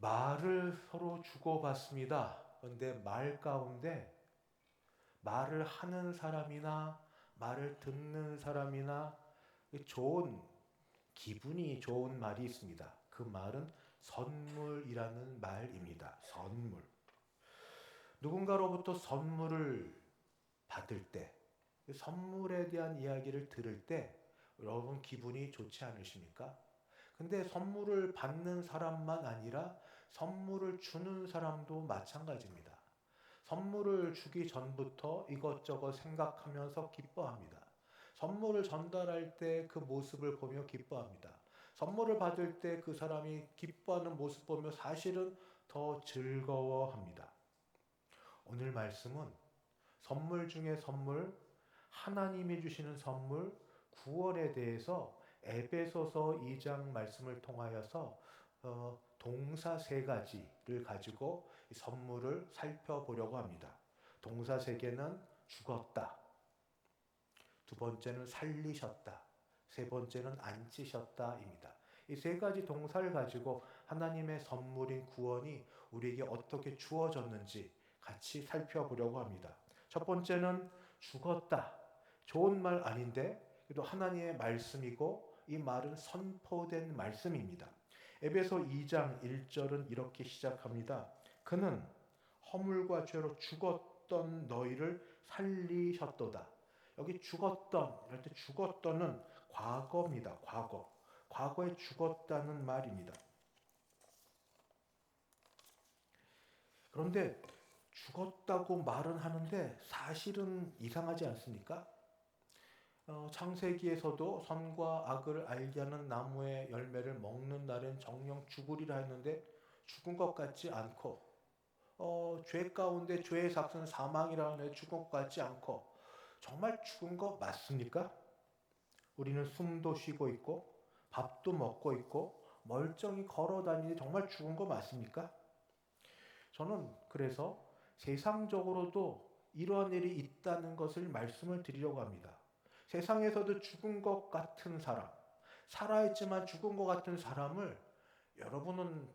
말을 서로 주고받습니다. 그런데 말 가운데 말을 하는 사람이나 말을 듣는 사람이나 좋은 기분이 좋은 말이 있습니다. 그 말은 선물이라는 말입니다. 선물. 누군가로부터 선물을 받을 때, 선물에 대한 이야기를 들을 때 여러분 기분이 좋지 않으십니까? 근데 선물을 받는 사람만 아니라 선물을 주는 사람도 마찬가지입니다. 선물을 주기 전부터 이것저것 생각하면서 기뻐합니다. 선물을 전달할 때 그 모습을 보며 기뻐합니다. 선물을 받을 때 그 사람이 기뻐하는 모습 보며 사실은 더 즐거워합니다. 오늘 말씀은 선물 중에 선물, 하나님이 주시는 선물, 구원에 대해서 에베소서 2장 말씀을 통하여서 동사 세 가지를 가지고 선물을 살펴보려고 합니다. 동사 세 개는 죽었다, 두 번째는 살리셨다, 세 번째는 앉히셨다입니다. 이 세 가지 동사를 가지고 하나님의 선물인 구원이 우리에게 어떻게 주어졌는지 같이 살펴보려고 합니다. 첫 번째는 죽었다. 좋은 말 아닌데 그래도 하나님의 말씀이고 이 말은 선포된 말씀입니다. 에베소 2장 1절은 이렇게 시작합니다. 그는 허물과 죄로 죽었던 너희를 살리셨도다. 여기 죽었던, 이럴 때 죽었던은 과거입니다. 과거. 과거에 죽었다는 말입니다. 그런데 죽었다고 말은 하는데 사실은 이상하지 않습니까? 창세기에서도 선과 악을 알게 하는 나무의 열매를 먹는 날엔 정령 죽으리라 했는데 죽은 것 같지 않고 죄 가운데 죄의 삭은 사망이라는 죽은 것 같지 않고 정말 죽은 거 맞습니까? 우리는 숨도 쉬고 있고 밥도 먹고 있고 멀쩡히 걸어 다니는데 정말 죽은 거 맞습니까? 저는 그래서 세상적으로도 이러한 일이 있다는 것을 말씀을 드리려고 합니다. 세상에서도 죽은 것 같은 사람, 살아있지만 죽은 것 같은 사람을 여러분은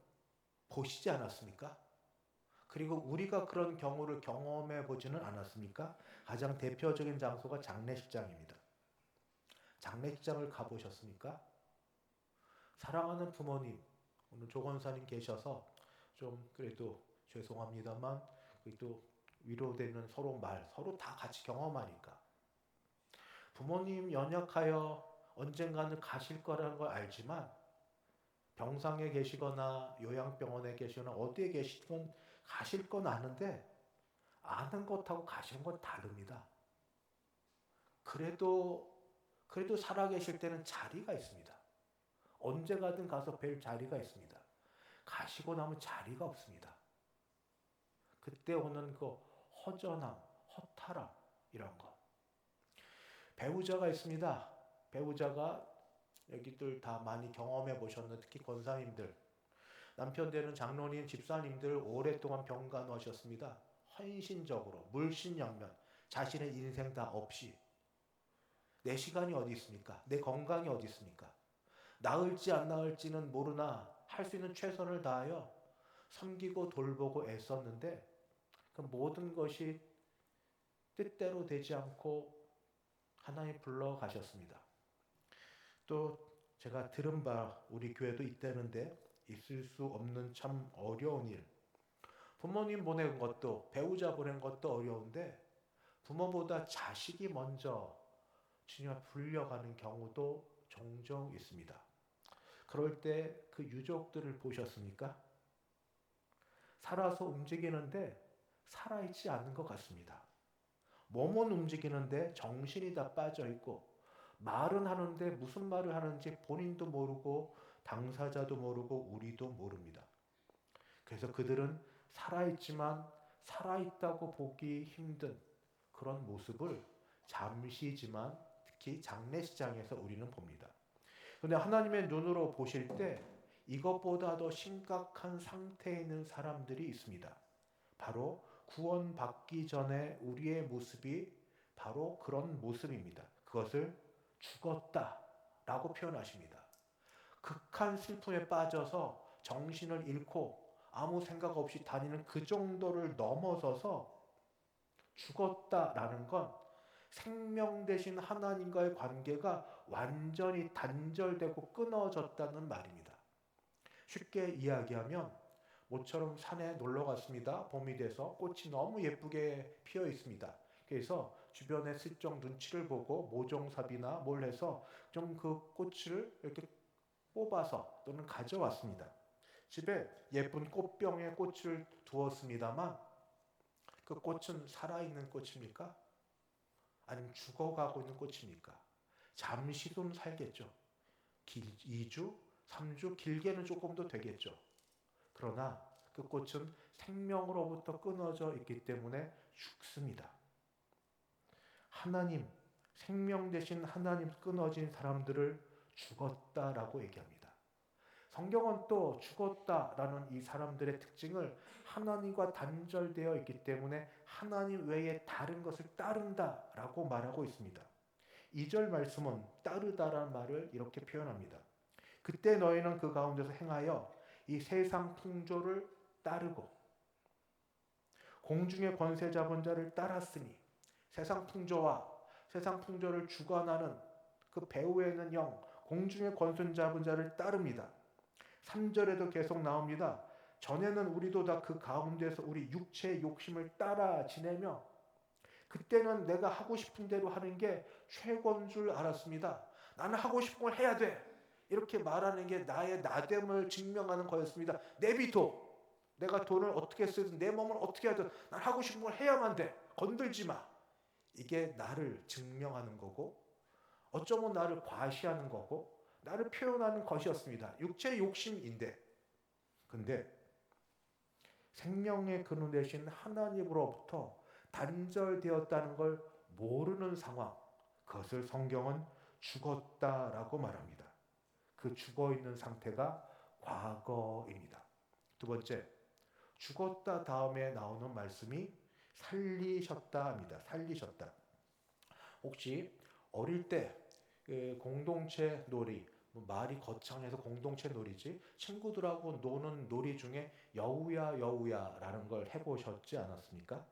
보시지 않았습니까? 그리고 우리가 그런 경우를 경험해 보지는 않았습니까? 가장 대표적인 장소가 장례식장입니다. 장례식장을 가보셨습니까? 사랑하는 부모님, 오늘 조건사님 계셔서 좀 그래도 죄송합니다만 그래도 위로되는 서로 말, 서로 다 같이 경험하니까 부모님 연약하여 언젠가는 가실 거라는 걸 알지만 병상에 계시거나 요양병원에 계시거나 어디에 계시든 가실 건 아는데 아는 것하고 가시는 건 다릅니다. 그래도 살아계실 때는 자리가 있습니다. 언제 가든 가서 뵐 자리가 있습니다. 가시고 나면 자리가 없습니다. 그때 오는 그 허전함, 허탈함 이런 거. 배우자가 있습니다. 배우자가 여기들 다 많이 경험해 보셨는 특히 권사님들, 남편 되는 장로님, 집사님들 오랫동안 병가 놓으셨습니다. 헌신적으로 물신양면 자신의 인생 다 없이 내 시간이 어디 있습니까? 내 건강이 어디 있습니까? 나을지 안 나을지는 모르나 할 수 있는 최선을 다하여 섬기고 돌보고 애썼는데 그 모든 것이 뜻대로 되지 않고 하나님 불러 가셨습니다. 또 제가 들은 바 우리 교회도 있다는데 있을 수 없는 참 어려운 일. 부모님 보낸 것도 배우자 보낸 것도 어려운데 부모보다 자식이 먼저 주님 앞에 불려가는 경우도 종종 있습니다. 그럴 때 그 유족들을 보셨습니까? 살아서 움직이는데 살아있지 않은 것 같습니다. 몸은 움직이는데 정신이 다 빠져 있고 말은 하는데 무슨 말을 하는지 본인도 모르고 당사자도 모르고 우리도 모릅니다. 그래서 그들은 살아있지만 살아있다고 보기 힘든 그런 모습을 잠시지만 특히 장례식장에서 우리는 봅니다. 그런데 하나님의 눈으로 보실 때 이것보다 더 심각한 상태에 있는 사람들이 있습니다. 바로 구원받기 전에 우리의 모습이 바로 그런 모습입니다. 그것을 죽었다 라고 표현하십니다. 극한 슬픔에 빠져서 정신을 잃고 아무 생각 없이 다니는 그 정도를 넘어서서 죽었다라는 건 생명 대신 하나님과의 관계가 완전히 단절되고 끊어졌다는 말입니다. 쉽게 이야기하면 모처럼 산에 놀러 갔습니다. 봄이 돼서 꽃이 너무 예쁘게 피어 있습니다. 그래서 주변에 슬쩍 눈치를 보고 모종삽이나 뭘 해서 좀 그 꽃을 이렇게 뽑아서 또는 가져왔습니다. 집에 예쁜 꽃병에 꽃을 두었습니다만 그 꽃은 살아있는 꽃입니까? 아니면 죽어가고 있는 꽃입니까? 잠시는 살겠죠. 2주, 3주, 길게는 조금 더 되겠죠. 그러나 그 꽃은 생명으로부터 끊어져 있기 때문에 죽습니다. 하나님, 생명 대신 하나님 끊어진 사람들을 죽었다라고 얘기합니다. 성경은 또 죽었다라는 이 사람들의 특징을 하나님과 단절되어 있기 때문에 하나님 외에 다른 것을 따른다라고 말하고 있습니다. 2절 말씀은 따르다라는 말을 이렇게 표현합니다. 그때 너희는 그 가운데서 행하여 이 세상 풍조를 따르고 공중의 권세 잡은 자를 따랐으니 세상 풍조와 세상 풍조를 주관하는 그 배후에 있는 영 공중의 권세 잡은 자를 따릅니다. 3절에도 계속 나옵니다. 전에는 우리도 다 그 가운데서 우리 육체의 욕심을 따라 지내며 그때는 내가 하고 싶은 대로 하는 게 최고인 줄 알았습니다. 나는 하고 싶은 걸 해야 돼. 이렇게 말하는 게 나의 나됨을 증명하는 거였습니다. 내비둬. 내가 돈을 어떻게 쓰든 내 몸을 어떻게 하든 난 하고 싶은 걸 해야만 돼. 건들지 마. 이게 나를 증명하는 거고 어쩌면 나를 과시하는 거고 나를 표현하는 것이었습니다. 육체의 욕심인데 근데 생명의 근원 되신 하나님으로부터 단절되었다는 걸 모르는 상황 그것을 성경은 죽었다라고 말합니다. 그 죽어있는 상태가 과거입니다. 두 번째, 죽었다 다음에 나오는 말씀이 살리셨다 합니다. 살리셨다. 혹시 어릴 때 공동체 놀이, 말이 거창해서 공동체 놀이지 친구들하고 노는 놀이 중에 여우야 여우야라는 걸 해보셨지 않았습니까?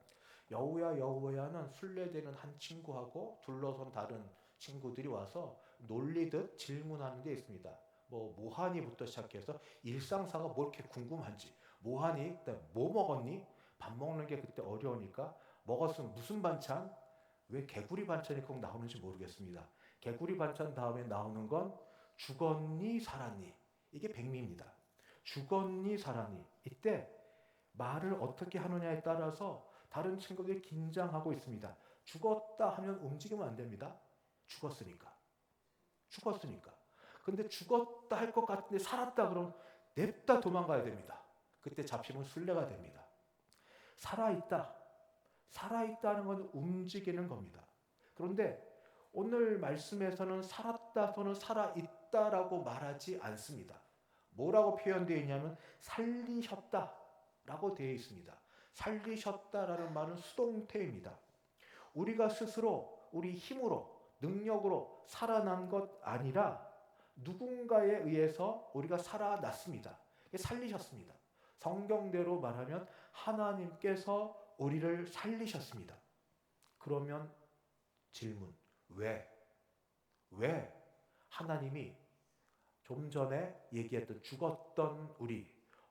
여우야 여우야는 술래되는 한 친구하고 둘러선 다른 친구들이 와서 놀리듯 질문하는 게 있습니다. 뭐 뭐하니부터 시작해서 일상사가 뭐 이렇게 궁금한지 뭐하니? 뭐 먹었니? 밥 먹는 게 그때 어려우니까 먹었으면 무슨 반찬? 왜 개구리 반찬이 꼭 나오는지 모르겠습니다. 개구리 반찬 다음에 나오는 건 죽었니 살았니? 이게 백미입니다. 죽었니 살았니? 이때 말을 어떻게 하느냐에 따라서 다른 친구들이 긴장하고 있습니다. 죽었다 하면 움직이면 안 됩니다. 죽었으니까. 죽었으니까. 근데 죽었다 할 것 같은데 살았다 그러면 냅다 도망가야 됩니다. 그때 잡히면 술래가 됩니다. 살아있다. 살아있다는 건 움직이는 겁니다. 그런데 오늘 말씀에서는 살았다 또는 살아있다라고 말하지 않습니다. 뭐라고 표현되어 있냐면 살리셨다라고 되어 있습니다. 살리셨다라는 말은 수동태입니다. 우리가 스스로 우리 힘으로 능력으로 살아난 것 아니라 누군가에 의해서 우리가 살아났습니다. 살리셨습니다. 성경대로 말하면 하나님께서 우리를 살리셨습니다. 그러면 질문, 왜? 왜 하나님이 좀 전에 얘기했던 죽었던 우리,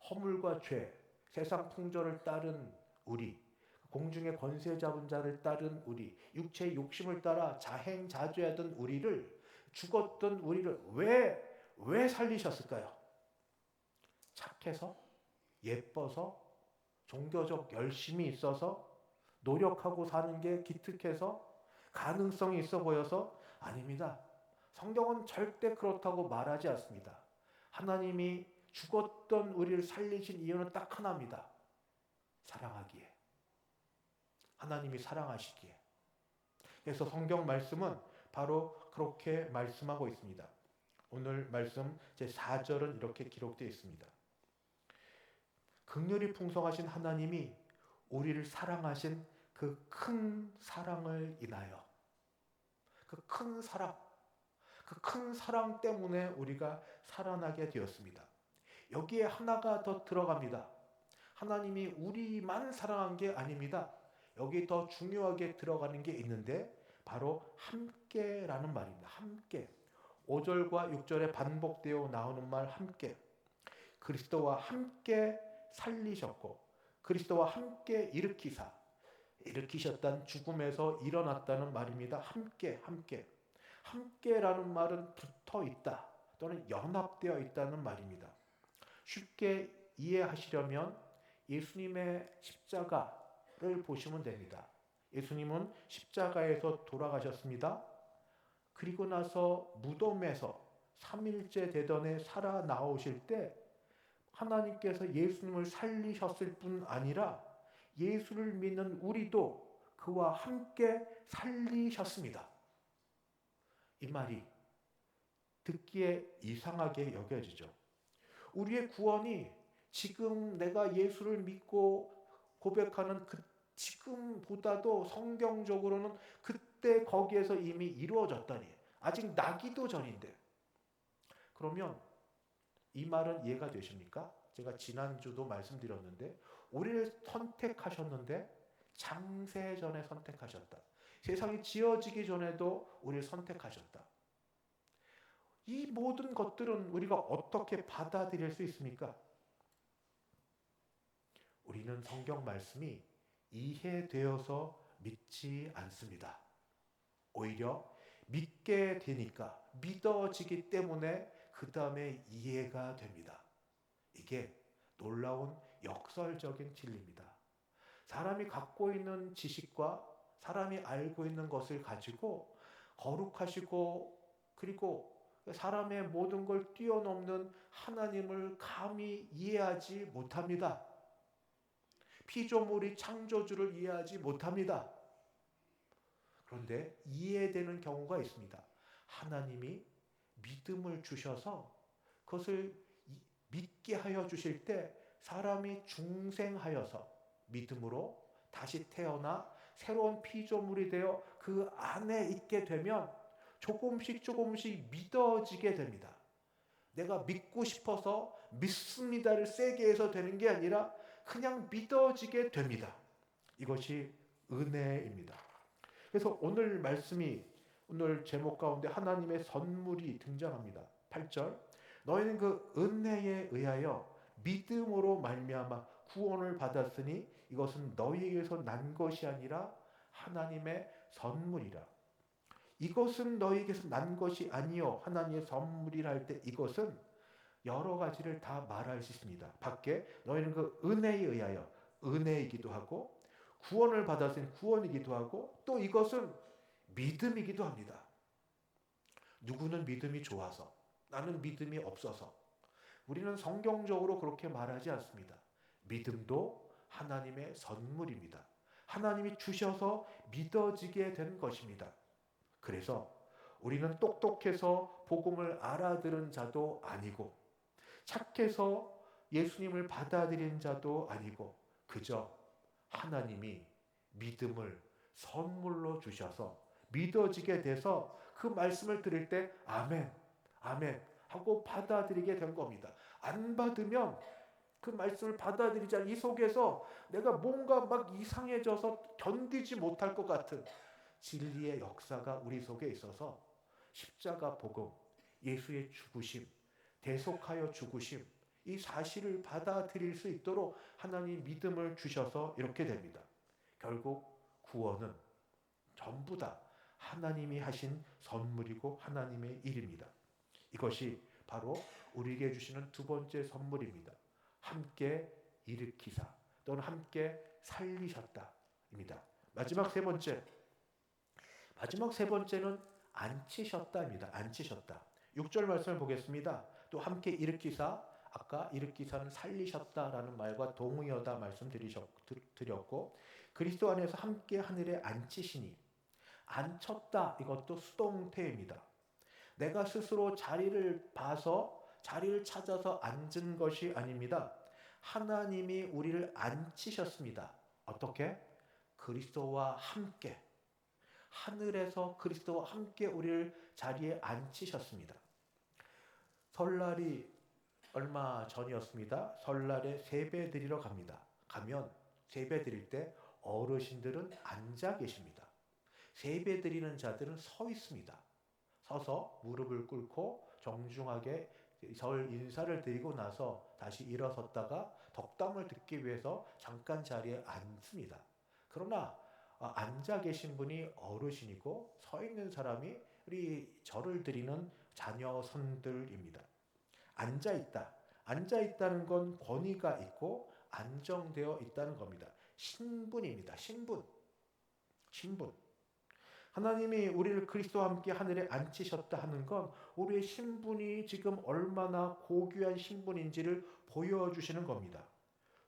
허물과 죄, 세상 풍조를 따른 우리, 공중의 권세 잡은 자를 따른 우리, 육체의 욕심을 따라 자행자주하던 우리를, 죽었던 우리를 왜 살리셨을까요? 착해서? 예뻐서? 종교적 열심이 있어서? 노력하고 사는 게 기특해서? 가능성이 있어 보여서? 아닙니다. 성경은 절대 그렇다고 말하지 않습니다. 하나님이 죽었던 우리를 살리신 이유는 딱 하나입니다. 사랑하기에. 하나님이 사랑하시기에. 그래서 성경 말씀은 바로 그렇게 말씀하고 있습니다. 오늘 말씀 제 4절은 이렇게 기록되어 있습니다. 긍휼이 풍성하신 하나님이 우리를 사랑하신 그 큰 사랑을 인하여 그 큰 사랑 때문에 우리가 살아나게 되었습니다. 여기에 하나가 더 들어갑니다. 하나님이 우리만 사랑한 게 아닙니다. 여기 더 중요하게 들어가는 게 있는데 바로 함께라는 말입니다. 함께. 5절과 6절에 반복되어 나오는 말 함께. 그리스도와 함께 살리셨고 그리스도와 함께 일으키셨다는 죽음에서 일어났다는 말입니다. 함께. 함께라는 말은 붙어 있다 또는 연합되어 있다는 말입니다. 쉽게 이해하시려면 예수님의 십자가를 보시면 됩니다. 예수님은 십자가에서 돌아가셨습니다. 그리고 나서 무덤에서 3일째 되던에 살아나오실 때 하나님께서 예수님을 살리셨을 뿐 아니라 예수를 믿는 우리도 그와 함께 살리셨습니다. 이 말이 듣기에 이상하게 여겨지죠. 우리의 구원이 지금 내가 예수를 믿고 고백하는 그 지금보다도 성경적으로는 그때 거기에서 이미 이루어졌다니. 아직 나기도 전인데. 그러면 이 말은 이해가 되십니까? 제가 지난주도 말씀드렸는데 우리를 선택하셨는데 창세전에 선택하셨다. 세상이 지어지기 전에도 우리를 선택하셨다. 이 모든 것들은 우리가 어떻게 받아들일 수 있습니까? 우리는 성경 말씀이 이해되어서 믿지 않습니다. 오히려 믿게 되니까 믿어지기 때문에 그 다음에 이해가 됩니다. 이게 놀라운 역설적인 진리입니다. 사람이 갖고 있는 지식과 사람이 알고 있는 것을 가지고 거룩하시고 그리고 사람의 모든 걸 뛰어넘는 하나님을 감히 이해하지 못합니다. 피조물이 창조주를 이해하지 못합니다. 그런데 이해되는 경우가 있습니다. 하나님이 믿음을 주셔서 그것을 믿게 하여 주실 때 사람이 중생하여서 믿음으로 다시 태어나 새로운 피조물이 되어 그 안에 있게 되면 조금씩 믿어지게 됩니다. 내가 믿고 싶어서 믿습니다를 세게 해서 되는 게 아니라 그냥 믿어지게 됩니다. 이것이 은혜입니다. 그래서 오늘 말씀이 오늘 제목 가운데 하나님의 선물이 등장합니다. 8절 너희는 그 은혜에 의하여 믿음으로 말미암아 구원을 받았으니 이것은 너희에게서 난 것이 아니라 하나님의 선물이라. 이것은 너희에게서 난 것이 아니요 하나님의 선물이라 할 때 이것은 여러 가지를 다 말할 수 있습니다. 밖에 너희는 그 은혜에 의하여 은혜이기도 하고 구원을 받았으니 구원이기도 하고 또 이것은 믿음이기도 합니다. 누구는 믿음이 좋아서 나는 믿음이 없어서 우리는 성경적으로 그렇게 말하지 않습니다. 믿음도 하나님의 선물입니다. 하나님이 주셔서 믿어지게 된 것입니다. 그래서 우리는 똑똑해서 복음을 알아들은 자도 아니고 착해서 예수님을 받아들인 자도 아니고 그저 하나님이 믿음을 선물로 주셔서 믿어지게 돼서 그 말씀을 들을 때 아멘, 아멘 하고 받아들이게 된 겁니다. 안 받으면 그 말씀을 받아들이지 않은 이 속에서 내가 뭔가 막 이상해져서 견디지 못할 것 같은 진리의 역사가 우리 속에 있어서 십자가 복음, 예수의 죽으심, 대속하여 죽으심 이 사실을 받아들일 수 있도록 하나님 믿음을 주셔서 이렇게 됩니다. 결국 구원은 전부 다 하나님이 하신 선물이고 하나님의 일입니다. 이것이 바로 우리에게 주시는 두 번째 선물입니다. 함께 일으키사 또는 함께 살리셨다입니다. 마지막 세 번째는 앉히셨다입니다. 앉히셨다. 6절 말씀을 보겠습니다. 또 함께 일으키사 아까 일으키사는 살리셨다라는 말과 동의어다 말씀드렸고 그리스도 안에서 함께 하늘에 앉히시니 앉혔다 이것도 수동태입니다. 내가 스스로 자리를 봐서 자리를 찾아서 앉은 것이 아닙니다. 하나님이 우리를 앉히셨습니다. 어떻게? 그리스도와 함께 하늘에서 그리스도와 함께 우리를 자리에 앉히셨습니다. 설날이 얼마 전이었습니다. 설날에 세배 드리러 갑니다. 가면 세배 드릴 때 어르신들은 앉아 계십니다. 세배 드리는 자들은 서 있습니다. 서서 무릎을 꿇고 정중하게 절 인사를 드리고 나서 다시 일어섰다가 덕담을 듣기 위해서 잠깐 자리에 앉습니다. 그러나 앉아 계신 분이 어르신이고 서 있는 사람이 우리 절을 드리는 자녀 손들입니다. 앉아 있다. 앉아 있다는 건 권위가 있고 안정되어 있다는 겁니다. 신분입니다. 신분. 신분. 하나님이 우리를 그리스도와 함께 하늘에 앉히셨다 하는 건 우리의 신분이 지금 얼마나 고귀한 신분인지를 보여주시는 겁니다.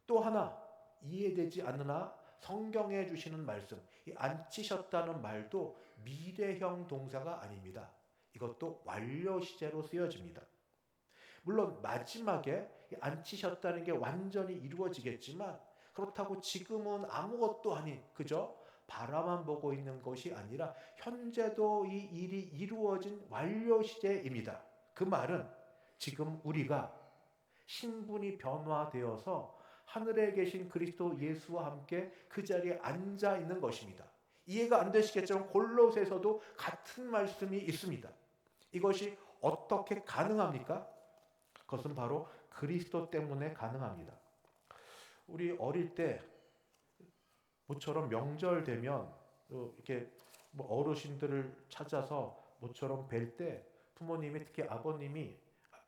또 하나 이해되지 않으나 성경에 주시는 말씀, 이 앉히셨다는 말도 미래형 동사가 아닙니다. 이것도 완료 시제로 쓰여집니다. 물론 마지막에 앉히셨다는 게 완전히 이루어지겠지만 그렇다고 지금은 아무것도 아닌 그저 바라만 보고 있는 것이 아니라 현재도 이 일이 이루어진 완료 시제입니다. 그 말은 지금 우리가 신분이 변화되어서 하늘에 계신 그리스도 예수와 함께 그 자리에 앉아 있는 것입니다. 이해가 안 되시겠지만 골로새서도 같은 말씀이 있습니다. 이것이 어떻게 가능합니까? 그것은 바로 그리스도 때문에 가능합니다. 우리 어릴 때 모처럼 명절 되면 이렇게 어르신들을 찾아서 모처럼 뵐 때 부모님이 특히 아버님이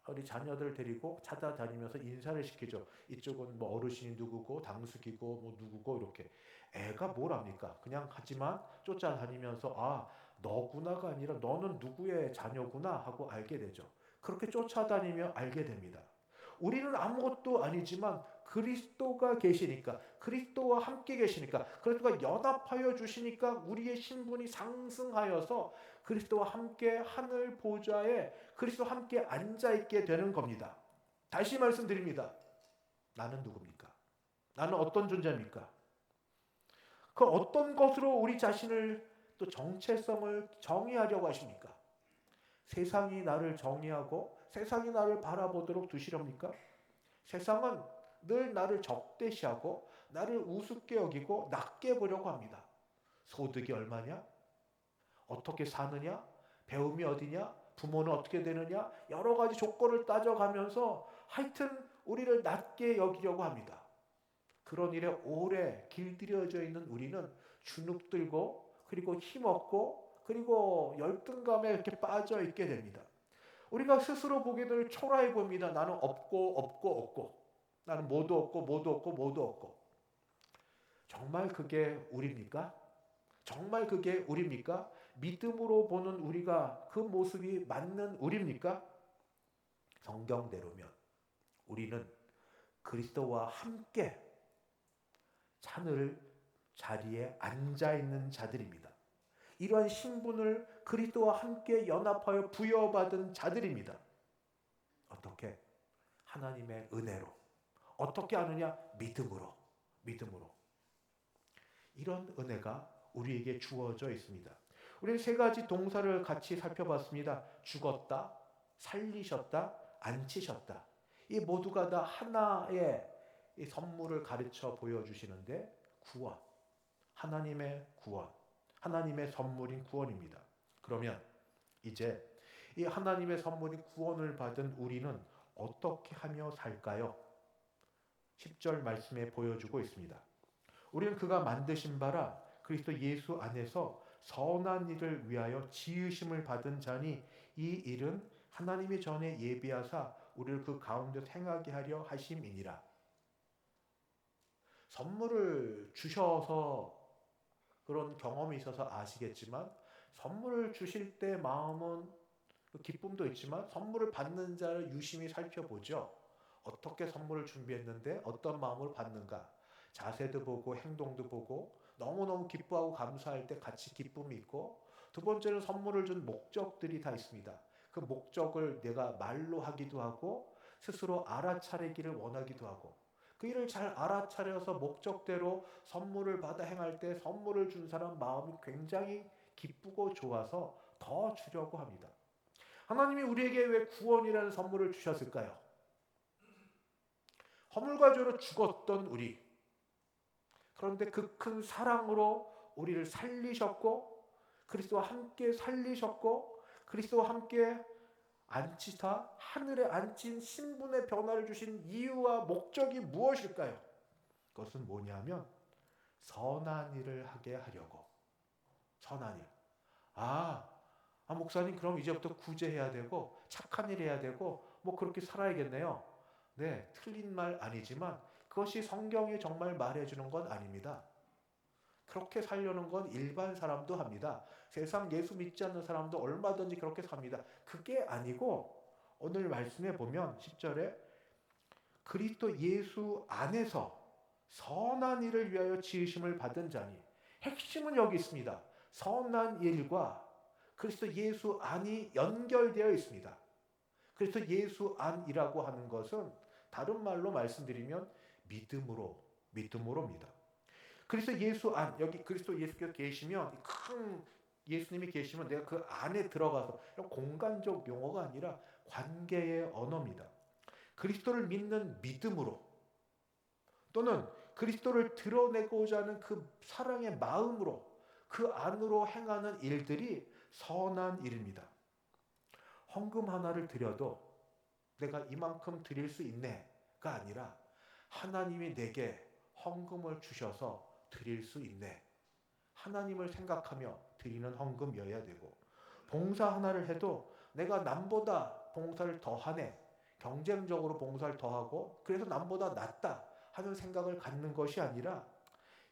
우리 자녀들 데리고 찾아다니면서 인사를 시키죠. 이쪽은 뭐 어르신이 누구고 당숙이고 뭐 누구고 이렇게. 애가 뭘 압니까? 그냥 하지만 쫓아다니면서 아 너구나가 아니라 너는 누구의 자녀구나 하고 알게 되죠. 그렇게 쫓아다니며 알게 됩니다. 우리는 아무것도 아니지만 그리스도가 계시니까 그리스도와 함께 계시니까 그리스도가 연합하여 주시니까 우리의 신분이 상승하여서 그리스도와 함께 하늘 보좌에 그리스도와 함께 앉아있게 되는 겁니다. 다시 말씀드립니다. 나는 누굽니까? 나는 어떤 존재입니까? 그 어떤 것으로 우리 자신을 또 정체성을 정의하려고 하십니까? 세상이 나를 정의하고 세상이 나를 바라보도록 두시렵니까? 세상은 늘 나를 적대시하고 나를 우습게 여기고 낮게 보려고 합니다. 소득이 얼마냐? 어떻게 사느냐? 배움이 어디냐? 부모는 어떻게 되느냐? 여러 가지 조건을 따져가면서 하여튼 우리를 낮게 여기려고 합니다. 그런 일에 오래 길들여져 있는 우리는 주눅들고 그리고 힘없고 그리고 열등감에 이렇게 빠져 있게 됩니다. 우리가 스스로 보기를 초라해 봅니다. 나는 없고 나는 뭐도 없고 정말 그게 우리입니까? 정말 그게 우리입니까? 믿음으로 보는 우리가 그 모습이 맞는 우리입니까? 성경대로면 우리는 그리스도와 함께 하늘 자리에 앉아있는 자들입니다. 이러한 신분을 그리스도와 함께 연합하여 부여받은 자들입니다. 어떻게? 하나님의 은혜로. 어떻게 하느냐? 믿음으로. 이런 은혜가 우리에게 주어져 있습니다. 우리는 세 가지 동사를 같이 살펴봤습니다. 죽었다, 살리셨다, 앉히셨다. 이 모두가 다 하나의 이 선물을 가르쳐 보여주시는데 구원, 하나님의 구원, 하나님의 선물인 구원입니다. 그러면 이제 이 하나님의 선물인 구원을 받은 우리는 어떻게 하며 살까요? 10절 말씀에 보여주고 있습니다. 우리는 그가 만드신 바라 그리스도 예수 안에서 선한 일을 위하여 지으심을 받은 자니 이 일은 하나님이 전에 예비하사 우리를 그 가운데 행하게 하려 하심이니라. 선물을 주셔서 그런 경험이 있어서 아시겠지만 선물을 주실 때 마음은 기쁨도 있지만 선물을 받는 자를 유심히 살펴보죠. 어떻게 선물을 준비했는데 어떤 마음으로 받는가. 자세도 보고 행동도 보고 너무너무 기뻐하고 감사할 때 같이 기쁨이 있고 두 번째는 선물을 준 목적들이 다 있습니다. 그 목적을 내가 말로 하기도 하고 스스로 알아차리기를 원하기도 하고 그 일을 잘 알아차려서 목적대로 선물을 받아 행할 때 선물을 준 사람 마음이 굉장히 기쁘고 좋아서 더 주려고 합니다. 하나님이 우리에게 왜 구원이라는 선물을 주셨을까요? 허물과 죄로 죽었던 우리, 그런데 그 큰 사랑으로 우리를 살리셨고 그리스도와 함께 살리셨고 그리스도와 함께 앉히사 하늘에 앉힌 신분의 변화를 주신 이유와 목적이 무엇일까요? 그것은 뭐냐면 선한 일을 하게 하려고. 선한 일. 목사님 그럼 이제부터 구제해야 되고 착한 일 해야 되고 뭐 그렇게 살아야겠네요. 네, 틀린 말 아니지만 그것이 성경이 정말 말해주는 건 아닙니다. 그렇게 살려는 건 일반 사람도 합니다. 세상 예수 믿지 않는 사람도 얼마든지 그렇게 삽니다. 그게 아니고 오늘 말씀에 보면 10절에 그리스도 예수 안에서 선한 일을 위하여 지으심을 받은 자니, 핵심은 여기 있습니다. 선한 일과 그리스도 예수 안이 연결되어 있습니다. 그래서 예수 안이라고 하는 것은 다른 말로 말씀드리면 믿음으로입니다. 그리스도 예수 안, 여기 그리스도 예수께서 계시면, 큰 예수님이 계시면 내가 그 안에 들어가서, 공간적 용어가 아니라 관계의 언어입니다. 그리스도를 믿는 믿음으로, 또는 그리스도를 드러내고자 하는 그 사랑의 마음으로 그 안으로 행하는 일들이 선한 일입니다. 헌금 하나를 드려도 내가 이만큼 드릴 수 있네가 아니라 하나님이 내게 헌금을 주셔서 드릴 수 있네. 하나님을 생각하며 드리는 헌금이어야 되고, 봉사 하나를 해도 내가 남보다 봉사를 더하네, 경쟁적으로 봉사를 더하고 그래서 남보다 낫다 하는 생각을 갖는 것이 아니라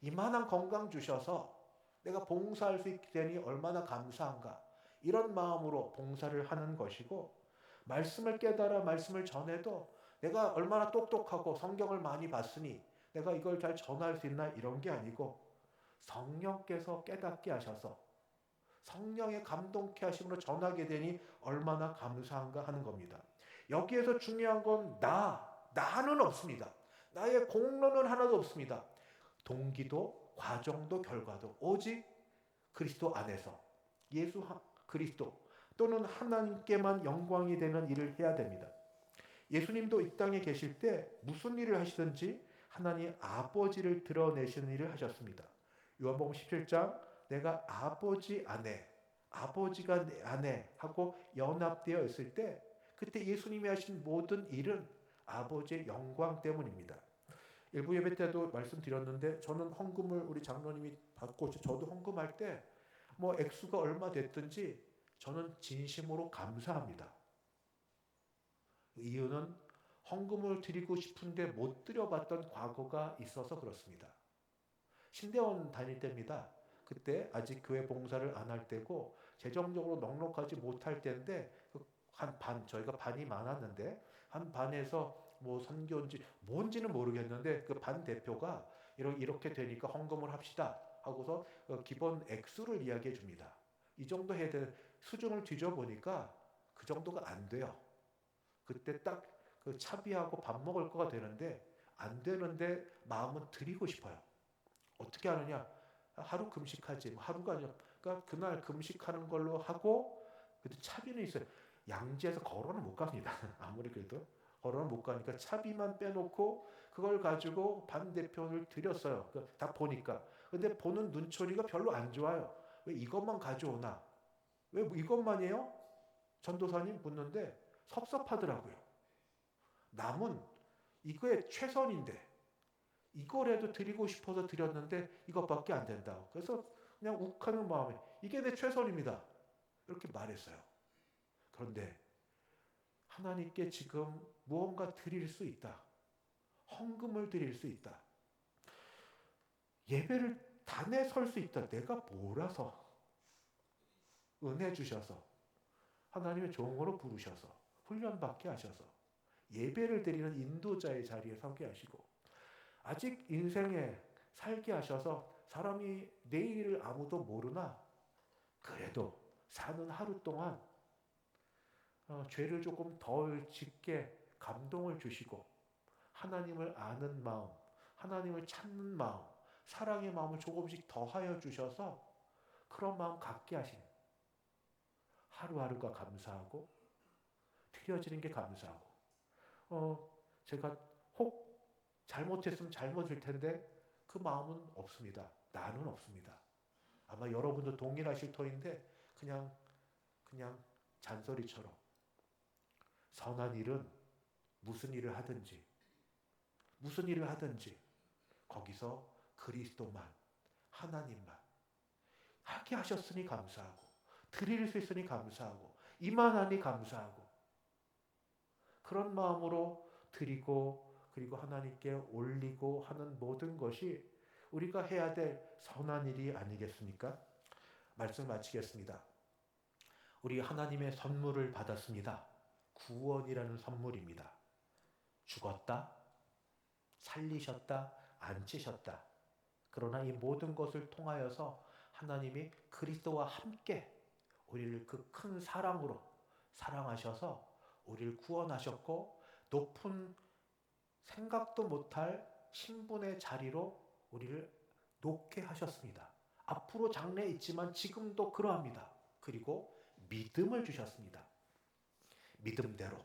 이만한 건강 주셔서 내가 봉사할 수 있게 되니 얼마나 감사한가, 이런 마음으로 봉사를 하는 것이고, 말씀을 깨달아 말씀을 전해도 내가 얼마나 똑똑하고 성경을 많이 봤으니 내가 이걸 잘 전할 수 있나, 이런 게 아니고 성령께서 깨닫게 하셔서 성령의 감동케 하심으로 전하게 되니 얼마나 감사한가 하는 겁니다. 여기에서 중요한 건 나는 없습니다. 나의 공로는 하나도 없습니다. 동기도 과정도 결과도 오직 그리스도 안에서 예수 그리스도 또는 하나님께만 영광이 되는 일을 해야 됩니다. 예수님도 이 땅에 계실 때 무슨 일을 하시든지 하나님 아버지를 드러내시는 일을 하셨습니다. 요한복음 17장 내가 아버지 안에, 아버지가 내 안에 하고 연합되어 있을 때 그때 예수님이 하신 모든 일은 아버지의 영광 때문입니다. 일부 예배 때도 말씀드렸는데 저는 헌금을 우리 장로님이 받고 저도 헌금할 때 뭐 액수가 얼마 됐든지 저는 진심으로 감사합니다. 이유는 헌금을 드리고 싶은데 못 드려봤던 과거가 있어서 그렇습니다. 신대원 다닐 때입니다. 그때 아직 교회 봉사를 안 할 때고 재정적으로 넉넉하지 못할 때인데 한 반, 저희가 반이 많았는데 한 반에서 뭐 선교인지 뭔지는 모르겠는데 그 반 대표가 이렇게 되니까 헌금을 합시다 하고서 기본 액수를 이야기해 줍니다. 이 정도 해야 되는 수준을 뒤져보니까 그 정도가 안 돼요. 그때 딱 그 차비하고 밥 먹을 거가 되는데 안 되는데 마음은 드리고 싶어요. 어떻게 하느냐? 하루 금식하지. 하루가 아니라 그러니까 그날 금식하는 걸로 하고, 그때 차비는 있어요. 양지에서 걸어는 못 갑니다. 아무리 그래도 걸어는 못 가니까 차비만 빼놓고 그걸 가지고 반 대표를 드렸어요. 다 보니까. 근데 보는 눈초리가 별로 안 좋아요. 왜 이것만 가져오나? 왜 이것만이에요? 전도사님 묻는데 섭섭하더라고요. 남은 이거에 최선인데 이거라도 드리고 싶어서 드렸는데 이것밖에 안 된다고. 그래서 그냥 욱하는 마음에 이게 내 최선입니다, 이렇게 말했어요. 그런데 하나님께 지금 무언가 드릴 수 있다. 헌금을 드릴 수 있다. 예배를 단에 설 수 있다. 내가 몰아서 은혜 주셔서 하나님의 종으로 부르셔서 훈련받게 하셔서 예배를 드리는 인도자의 자리에 서게 하시고, 아직 인생에 살게 하셔서 사람이 내일을 아무도 모르나 그래도 사는 하루 동안 죄를 조금 덜 짓게 감동을 주시고 하나님을 아는 마음, 하나님을 찾는 마음, 사랑의 마음을 조금씩 더하여 주셔서 그런 마음 갖게 하신, 하루하루가 감사하고 드려지는 게 감사하고, 제가 혹 잘못했으면 잘못일 텐데 그 마음은 없습니다. 나는 없습니다. 아마 여러분도 동일하실 터인데 그냥 잔소리처럼 선한 일은 무슨 일을 하든지 거기서 그리스도만, 하나님만 하게 하셨으니 감사하고, 드릴 수 있으니 감사하고, 이만하니 감사하고, 그런 마음으로 드리고 그리고 하나님께 올리고 하는 모든 것이 우리가 해야 될 선한 일이 아니겠습니까? 말씀 마치겠습니다. 우리 하나님의 선물을 받았습니다. 구원이라는 선물입니다. 죽었다, 살리셨다, 앉히셨다. 그러나 이 모든 것을 통하여서 하나님이 그리스도와 함께 우리를 그 큰 사랑으로 사랑하셔서 우리를 구원하셨고 높은 생각도 못할 신분의 자리로 우리를 놓게 하셨습니다. 앞으로 장래 있지만 지금도 그러합니다. 그리고 믿음을 주셨습니다. 믿음대로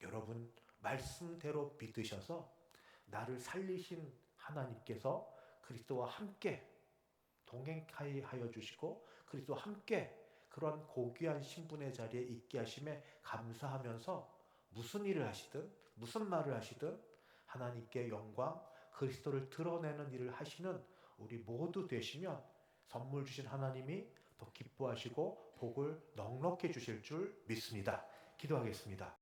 여러분 말씀대로 믿으셔서 나를 살리신 하나님께서 그리스도와 함께 동행하여 주시고 그리스도와 함께 그런 고귀한 신분의 자리에 있게 하심에 감사하면서 무슨 일을 하시든 무슨 말을 하시든 하나님께 영광, 그리스도를 드러내는 일을 하시는 우리 모두 되시면 선물 주신 하나님이 더 기뻐하시고 복을 넉넉히 주실 줄 믿습니다. 기도하겠습니다.